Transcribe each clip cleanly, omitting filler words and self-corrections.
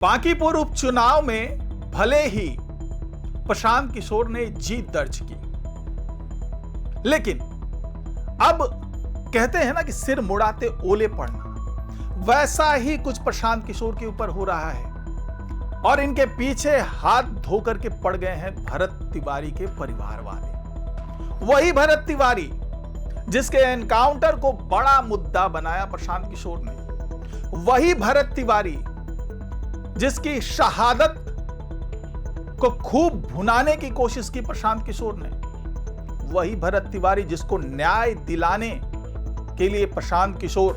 बांकीपुर उपचुनाव में भले ही प्रशांत किशोर ने जीत दर्ज की, लेकिन अब कहते हैं ना कि सिर मुड़ाते ओले पड़ना, वैसा ही कुछ प्रशांत किशोर के ऊपर हो रहा है। और इनके पीछे हाथ धोकर के पड़ गए हैं भरत तिवारी के परिवार वाले। वही भरत तिवारी जिसके एनकाउंटर को बड़ा मुद्दा बनाया प्रशांत किशोर ने, वही भरत तिवारी जिसकी शहादत को खूब भुनाने की कोशिश की प्रशांत किशोर ने, वही भरत तिवारी जिसको न्याय दिलाने के लिए प्रशांत किशोर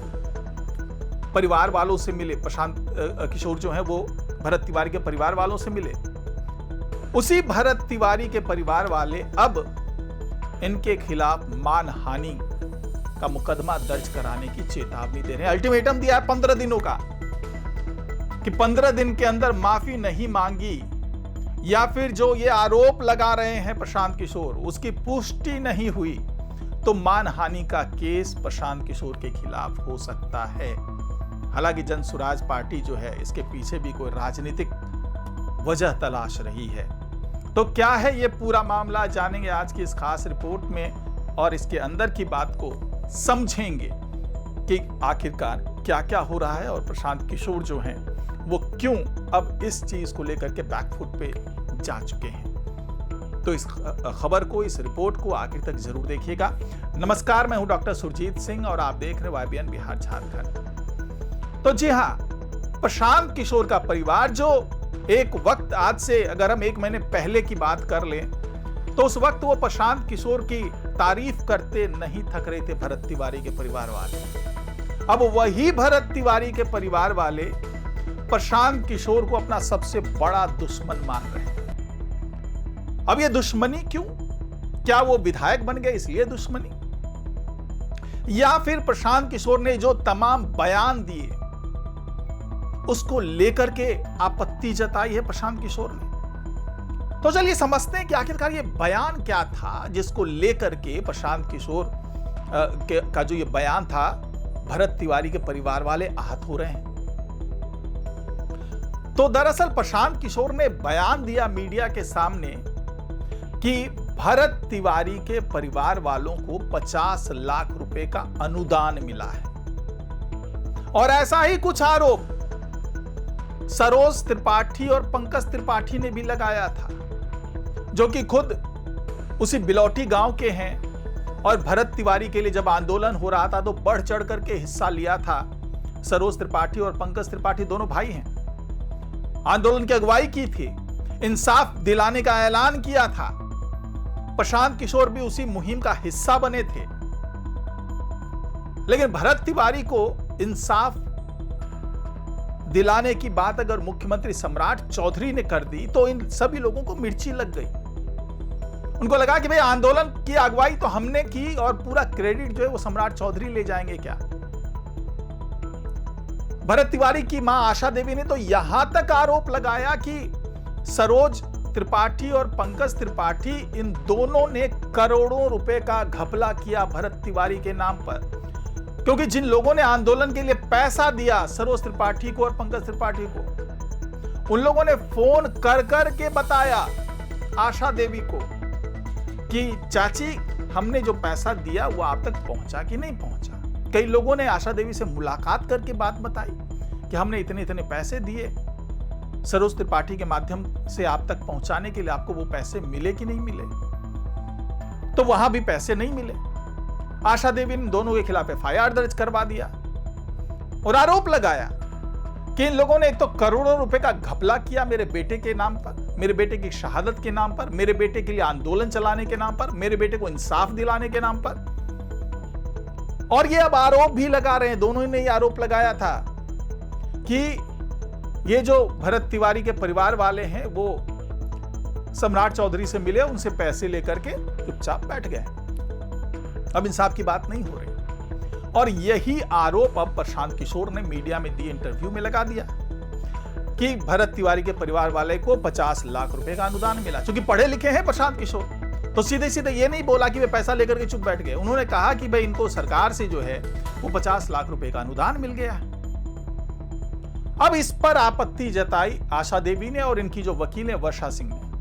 परिवार वालों से मिले। प्रशांत किशोर जो है वो भरत तिवारी के परिवार वालों से मिले। उसी भरत तिवारी के परिवार वाले अब इनके खिलाफ मानहानि का मुकदमा दर्ज कराने की चेतावनी दे रहे हैं। अल्टीमेटम दिया है 15 दिनों का कि 15 दिन के अंदर माफी नहीं मांगी या फिर जो ये आरोप लगा रहे हैं प्रशांत किशोर उसकी पुष्टि नहीं हुई तो मानहानि का केस प्रशांत किशोर के खिलाफ हो सकता है। हालांकि जन सुराज पार्टी जो है इसके पीछे भी कोई राजनीतिक वजह तलाश रही है। तो क्या है ये पूरा मामला, जानेंगे आज की इस खास रिपोर्ट में और इसके अंदर की बात को समझेंगे कि आखिरकार क्या क्या हो रहा है और प्रशांत किशोर जो हैं वो क्यों अब इस चीज को लेकर के बैकफुट पे जा चुके हैं। तो इस खबर को, इस रिपोर्ट को आखिर तक जरूर देखिएगा। नमस्कार, मैं हूं डॉक्टर सुरजीत सिंह और आप देख रहे हैं YBN बिहार झारखंड। तो जी हां, प्रशांत किशोर का परिवार जो एक वक्त, आज से अगर हम 1 महीने पहले की बात कर लें तो उस वक्त वो प्रशांत किशोर की तारीफ करते नहीं थक रहे थे भरत तिवारी के परिवार वाले। अब वही भरत तिवारी के परिवार वाले प्रशांत किशोर को अपना सबसे बड़ा दुश्मन मान रहे हैं। अब ये दुश्मनी क्यों? क्या वो विधायक बन गए इसलिए दुश्मनी, या फिर प्रशांत किशोर ने जो तमाम बयान दिए उसको लेकर के आपत्ति जताई है प्रशांत किशोर ने? तो चलिए समझते हैं कि आखिरकार ये बयान क्या था जिसको लेकर के प्रशांत किशोर का जो ये बयान था भरत तिवारी के परिवार वाले आहत हो रहे हैं। तो दरअसल प्रशांत किशोर ने बयान दिया मीडिया के सामने कि भरत तिवारी के परिवार वालों को 50 लाख रुपए का अनुदान मिला है। और ऐसा ही कुछ आरोप सरोज त्रिपाठी और पंकज त्रिपाठी ने भी लगाया था, जो कि खुद उसी बिलौटी गांव के हैं और भरत तिवारी के लिए जब आंदोलन हो रहा था तो बढ़ चढ़ करके हिस्सा लिया था। सरोज त्रिपाठी और पंकज त्रिपाठी दोनों भाई हैं, आंदोलन की अगुवाई की थी, इंसाफ दिलाने का ऐलान किया था। प्रशांत किशोर भी उसी मुहिम का हिस्सा बने थे। लेकिन भरत तिवारी को इंसाफ दिलाने की बात अगर मुख्यमंत्री सम्राट चौधरी ने कर दी तो इन सभी लोगों को मिर्ची लग गई। उनको लगा कि भाई आंदोलन की अगुवाई तो हमने की और पूरा क्रेडिट जो है वो सम्राट चौधरी ले जाएंगे क्या। भरत तिवारी की मां आशा देवी ने तो यहां तक आरोप लगाया कि सरोज त्रिपाठी और पंकज त्रिपाठी इन दोनों ने करोड़ों रुपए का घपला किया भरत तिवारी के नाम पर, क्योंकि जिन लोगों ने आंदोलन के लिए पैसा दिया सरोज त्रिपाठी को और पंकज त्रिपाठी को, उन लोगों ने फोन कर कर के बताया आशा देवी को कि चाची हमने जो पैसा दिया वो आप तक पहुंचा कि नहीं पहुंचा। कई लोगों ने आशा देवी से मुलाकात करके बात बताई कि हमने इतने इतने पैसे दिए सरोज त्रिपाठी के माध्यम से आप तक पहुंचाने के लिए, आपको वो पैसे मिले कि नहीं मिले। तो वहां भी पैसे नहीं मिले। आशा देवी ने दोनों के खिलाफ FIR दर्ज करवा दिया और आरोप लगाया कि इन लोगों ने एक तो करोड़ों रुपए का घपला किया मेरे बेटे के नाम पर, मेरे बेटे की शहादत के नाम पर, मेरे बेटे के लिए आंदोलन चलाने के नाम पर, मेरे बेटे को इंसाफ दिलाने के नाम पर। और ये अब आरोप भी लगा रहे हैं, दोनों ने ये आरोप लगाया था कि ये जो भरत तिवारी के परिवार वाले हैं वो सम्राट चौधरी से मिले, उनसे पैसे लेकर के चुपचाप बैठ गए। अब इंसाफ की बात नहीं हो रही। और यही आरोप अब प्रशांत किशोर ने मीडिया में दिए इंटरव्यू में लगा दिया कि भरत तिवारी के परिवार वाले को 50 लाख रुपए का अनुदान मिला। क्योंकि पढ़े लिखे हैं प्रशांत किशोर, तो सीधे सीधे ये नहीं बोला कि वे पैसा लेकर के चुप बैठ गए। उन्होंने कहा कि भाई इनको सरकार से जो है वो 50 लाख रुपए का अनुदान मिल गया है। अब इस पर आपत्ति जताई आशा देवी ने और इनकी जो वकील है वर्षा सिंह ने।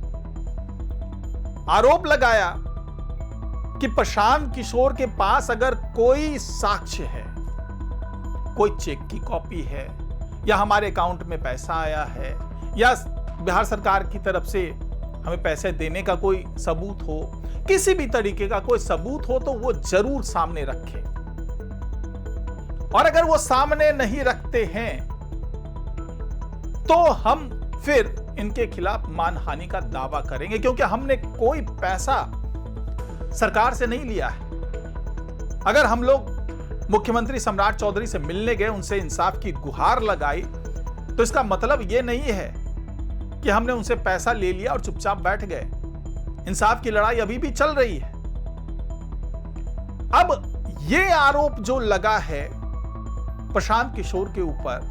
आरोप लगाया कि प्रशांत किशोर के पास अगर कोई साक्ष्य है, कोई चेक की कॉपी है, या हमारे अकाउंट में पैसा आया है, या बिहार सरकार की तरफ से हमें पैसे देने का कोई सबूत हो, किसी भी तरीके का कोई सबूत हो तो वो जरूर सामने रखें। और अगर वो सामने नहीं रखते हैं तो हम फिर इनके खिलाफ मानहानि का दावा करेंगे, क्योंकि हमने कोई पैसा सरकार से नहीं लिया है। अगर हम लोग मुख्यमंत्री सम्राट चौधरी से मिलने गए, उनसे इंसाफ की गुहार लगाई, तो इसका मतलब यह नहीं है कि हमने उनसे पैसा ले लिया और चुपचाप बैठ गए। इंसाफ की लड़ाई अभी भी चल रही है। अब यह आरोप जो लगा है प्रशांत किशोर के ऊपर,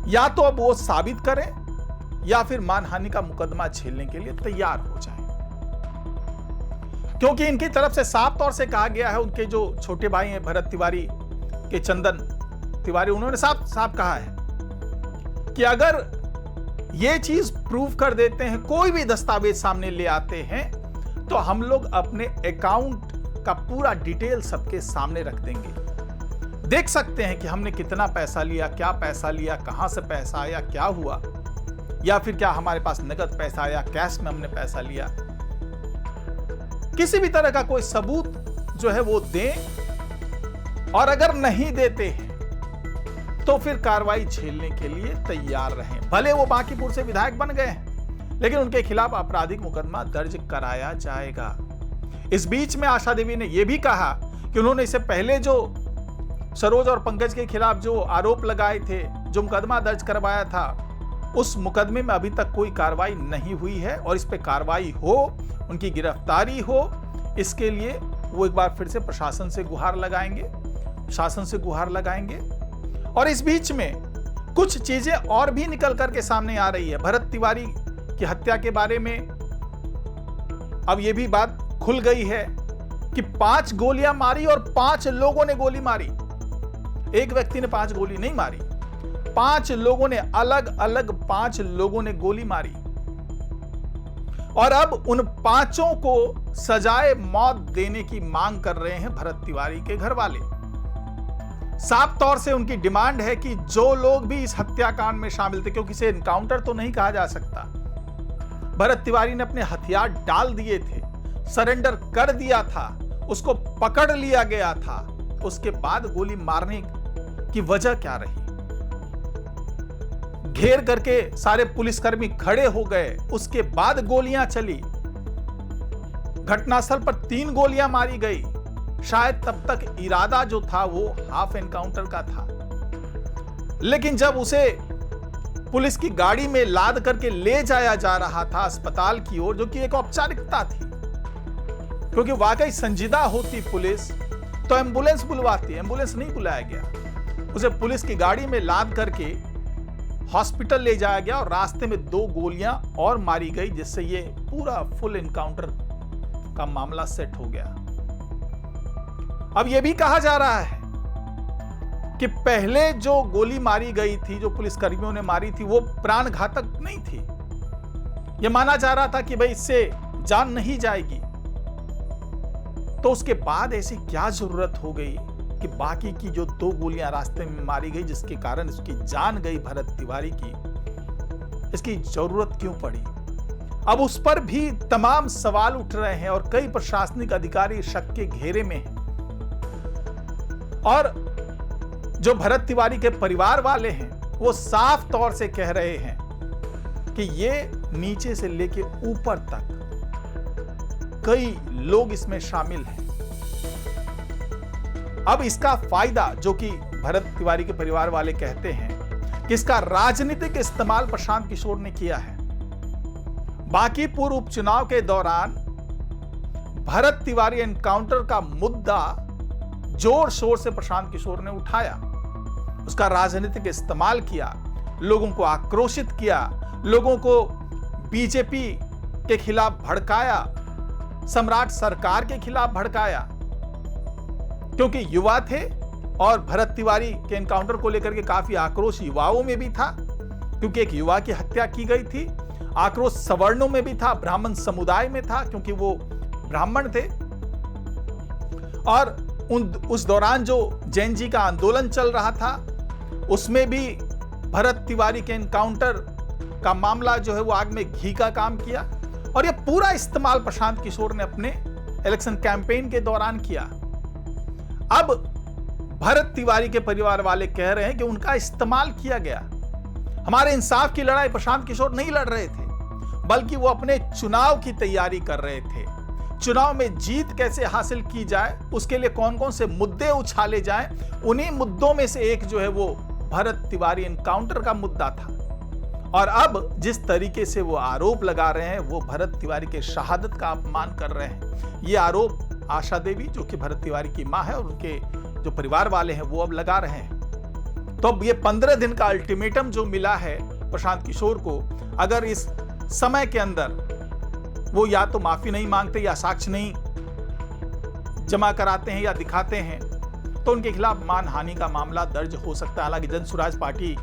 या तो अब वो साबित करें या फिर मानहानि का मुकदमा झेलने के लिए तैयार हो जाए, क्योंकि इनकी तरफ से साफ तौर से कहा गया है, उनके जो छोटे भाई हैं भरत तिवारी के चंदन तिवारी, उन्होंने साफ साफ कहा है कि अगर ये चीज प्रूव कर देते हैं, कोई भी दस्तावेज सामने ले आते हैं, तो हम लोग अपने अकाउंट का पूरा डिटेल सबके सामने रख देंगे। देख सकते हैं कि हमने कितना पैसा लिया, क्या पैसा लिया, कहां से पैसा आया, क्या हुआ, या फिर क्या हमारे पास नगद पैसा आया, कैश में हमने पैसा लिया। किसी भी तरह का कोई सबूत जो है वो दें, और अगर नहीं देते हैं तो फिर कार्रवाई झेलने के लिए तैयार रहें। भले वो बांकीपुर से विधायक बन गए हैं, लेकिन उनके खिलाफ आपराधिक मुकदमा दर्ज कराया जाएगा। इस बीच में आशा देवी ने यह भी कहा कि उन्होंने इससे पहले जो सरोज और पंकज के खिलाफ जो आरोप लगाए थे, जो मुकदमा दर्ज करवाया था, उस मुकदमे में अभी तक कोई कार्रवाई नहीं हुई है, और इस पे कार्रवाई हो, उनकी गिरफ्तारी हो, इसके लिए वो एक बार फिर से प्रशासन से गुहार लगाएंगे, शासन से गुहार लगाएंगे। और इस बीच में कुछ चीजें और भी निकल करके सामने आ रही है। भरत तिवारी की हत्या के बारे में अब यह भी बात खुल गई है कि 5 गोलियां मारी और 5 लोगों ने गोली मारी। एक व्यक्ति ने 5 गोली नहीं मारी, 5 लोगों ने, अलग अलग 5 लोगों ने गोली मारी। और अब उन 5 को सजाए मौत देने की मांग कर रहे हैं भरत तिवारी के घर वाले। साफ तौर से उनकी डिमांड है कि जो लोग भी इस हत्याकांड में शामिल थे, क्योंकि इसे एनकाउंटर तो नहीं कहा जा सकता, भरत तिवारी ने अपने हथियार डाल दिए थे, सरेंडर कर दिया था, उसको पकड़ लिया गया था, उसके बाद गोली मारने की वजह क्या रही? घेर करके सारे पुलिसकर्मी खड़े हो गए, उसके बाद गोलियां चली। घटनास्थल पर 3 गोलियां मारी गई। शायद तब तक इरादा जो था वो हाफ एनकाउंटर का था, लेकिन जब उसे पुलिस की गाड़ी में लाद करके ले जाया जा रहा था अस्पताल की ओर, जो कि एक औपचारिकता थी, क्योंकि वाकई संजीदा होती पुलिस तो एम्बुलेंस बुलवाती, एम्बुलेंस नहीं बुलाया गया। उसे पुलिस की गाड़ी में लाद करके हॉस्पिटल ले जाया गया और रास्ते में 2 गोलियां और मारी गई, जिससे ये पूरा फुल एनकाउंटर का मामला सेट हो गया। अब यह भी कहा जा रहा है कि पहले जो गोली मारी गई थी, जो पुलिसकर्मियों ने मारी थी, वो प्राण घातक नहीं थी। यह माना जा रहा था कि भाई इससे जान नहीं जाएगी। तो उसके बाद ऐसी क्या जरूरत हो गई कि बाकी की जो 2 गोलियां रास्ते में मारी गई, जिसके कारण उसकी जान गई भरत तिवारी की, इसकी जरूरत क्यों पड़ी? अब उस पर भी तमाम सवाल उठ रहे हैं और कई प्रशासनिक अधिकारी शक के घेरे में हैं। और जो भरत तिवारी के परिवार वाले हैं, वो साफ तौर से कह रहे हैं कि ये नीचे से लेके ऊपर तक कई लोग इसमें शामिल हैं। अब इसका फायदा, जो कि भरत तिवारी के परिवार वाले कहते हैं कि इसका राजनीतिक इस्तेमाल प्रशांत किशोर ने किया है। बांकीपुर उपचुनाव के दौरान भरत तिवारी एनकाउंटर का मुद्दा जोर शोर से प्रशांत किशोर ने उठाया, उसका राजनीतिक इस्तेमाल किया, लोगों को आक्रोशित किया, लोगों को बीजेपी के खिलाफ भड़काया, सम्राट सरकार के खिलाफ भड़काया, क्योंकि युवा थे, और भरत तिवारी के एनकाउंटर को लेकर के काफी आक्रोश युवाओं में भी था, क्योंकि एक युवा की हत्या की गई थी। आक्रोश सवर्णों में भी था, ब्राह्मण समुदाय में था, क्योंकि वो ब्राह्मण थे। और उस दौरान जो जैन जी का आंदोलन चल रहा था, उसमें भी भरत तिवारी के एनकाउंटर का मामला जो है वो आग में घी का काम किया। और ये पूरा इस्तेमाल प्रशांत किशोर ने अपने इलेक्शन कैंपेन के दौरान किया। अब भरत तिवारी के परिवार वाले कह रहे हैं कि उनका इस्तेमाल किया गया। हमारे इंसाफ की लड़ाई प्रशांत किशोर नहीं लड़ रहे थे, बल्कि वो अपने चुनाव की तैयारी कर रहे थे। चुनाव में जीत कैसे हासिल की जाए, उसके लिए कौन कौन से मुद्दे उछाले जाएं, उन्हीं मुद्दों में से एक जो है वो भरत तिवारी एनकाउंटर का मुद्दा था। और अब जिस तरीके से वो आरोप लगा रहे हैं, वो भरत तिवारी के शहादत का अपमान कर रहे हैं। ये आरोप आशा देवी, जो कि भरत तिवारी की मां है, और उनके जो परिवार वाले हैं, वो अब लगा रहे हैं। तो अब ये 15 दिन का अल्टीमेटम जो मिला है प्रशांत किशोर को, अगर इस समय के अंदर वो या तो माफी नहीं मांगते या साक्ष्य नहीं जमा कराते हैं या दिखाते हैं, तो उनके खिलाफ मानहानि का मामला दर्ज हो सकता है। हालांकि जन स्वराज पार्टी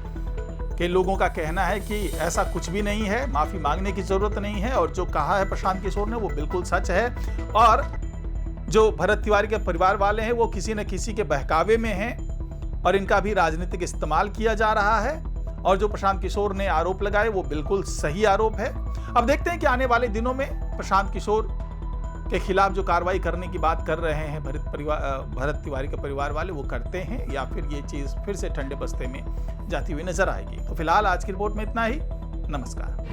के लोगों का कहना है कि ऐसा कुछ भी नहीं है, माफी मांगने की जरूरत नहीं है, और जो कहा है प्रशांत किशोर ने वो बिल्कुल सच है। और जो भरत तिवारी के परिवार वाले हैं वो किसी न किसी के बहकावे में हैं, और इनका भी राजनीतिक इस्तेमाल किया जा रहा है। और जो प्रशांत किशोर ने आरोप लगाए वो बिल्कुल सही आरोप है। अब देखते हैं कि आने वाले दिनों में प्रशांत किशोर के खिलाफ जो कार्रवाई करने की बात कर रहे हैं भरत तिवारी के परिवार वाले, वो करते हैं, या फिर ये चीज फिर से ठंडे बस्ते में जाती हुई नजर आएगी। तो फिलहाल आज की रिपोर्ट में इतना ही। नमस्कार।